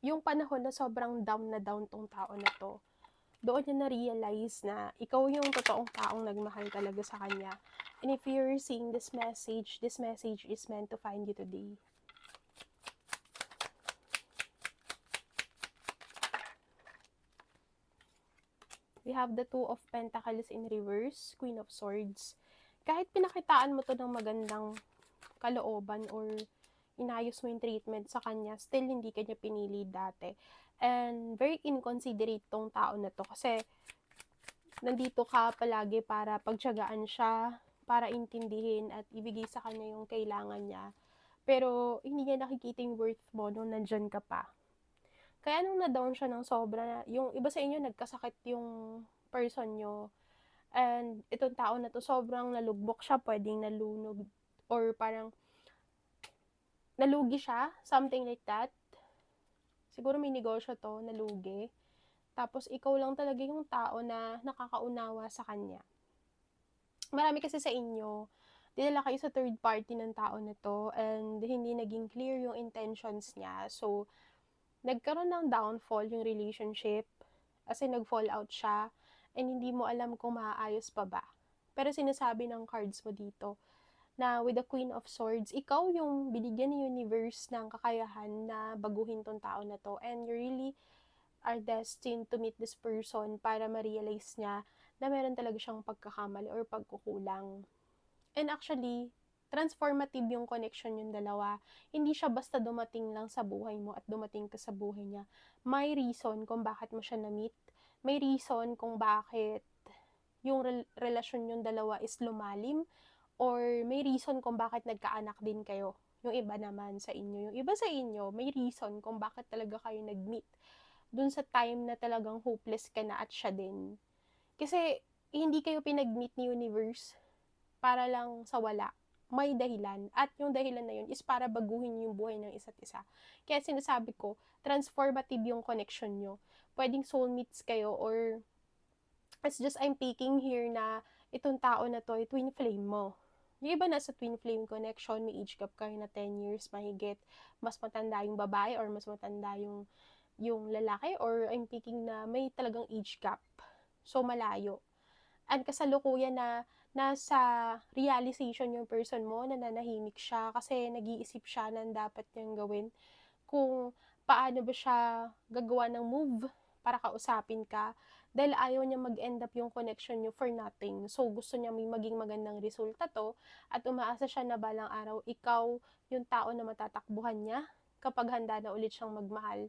yung panahon na sobrang down na down 'tong tao na 'to, doon niya na-realize na ikaw yung totoong taong nagmahal talaga sa kanya. And if you're seeing this message is meant to find you today. We have the Two of Pentacles in reverse, Queen of Swords. Kahit pinakitaan mo to ng magandang kalooban or inayos mo yung treatment sa kanya, still hindi kanya pinili dati. And very inconsiderate tong tao na to kasi nandito ka palagi para pagtiyagaan siya, para intindihin at ibigay sa kanya yung kailangan niya. Pero hindi niya nakikita yung worth mo nung nandyan ka pa. Kaya nung na-down siya ng sobra, yung iba sa inyo nagkasakit yung person nyo. And itong tao na to sobrang nalugbok siya, pwedeng nalunod or parang nalugi siya, something like that. Siguro may negosyo to, nalugi. Tapos ikaw lang talaga yung tao na nakakaunawa sa kanya. Marami kasi sa inyo, dinala kayo sa third party ng tao na to and hindi naging clear yung intentions niya. So, nagkaroon ng downfall yung relationship kasi nag-fall out siya and hindi mo alam kung maaayos pa ba. Pero sinasabi ng cards mo dito na with the Queen of Swords, ikaw yung binigyan ni universe ng kakayahan na baguhin tong tao na to and you really are destined to meet this person para ma-realize niya na meron talaga siyang pagkakamali or pagkukulang. And actually, transformative yung connection yung dalawa. Hindi siya basta dumating lang sa buhay mo at dumating ka sa buhay niya. May reason kung bakit mo siya na-meet. May reason kung bakit yung relasyon yung dalawa is lumalim. Or may reason kung bakit nagkaanak din kayo. Yung iba naman sa inyo. Yung iba sa inyo, may reason kung bakit talaga kayo nag-meet. Dun sa time na talagang hopeless ka na at siya din. Kasi hindi kayo pinag-meet ni universe para lang sa wala. May dahilan. At yung dahilan na yun is para baguhin yung buhay ng isa't isa. Kaya sinasabi ko, transformative yung connection nyo. Pwedeng soulmates kayo or it's just I'm picking here na itong tao na to ay twin flame mo. Yung iba nasa twin flame connection, may age gap kayo na 10 years mahigit. Mas matanda yung babae or mas matanda yung lalaki or I'm picking na may talagang age gap. So, malayo. And kasalukuyan na nasa realization yung person mo, nananahimik siya kasi nag-iisip siya ng dapat niyang gawin. Kung paano ba siya gagawa ng move para kausapin ka dahil ayaw niya mag-end up yung connection niyo for nothing. So, gusto niya may maging magandang resulta to at umaasa siya na balang araw ikaw yung tao na matatakbuhan niya kapag handa na ulit siyang magmahal.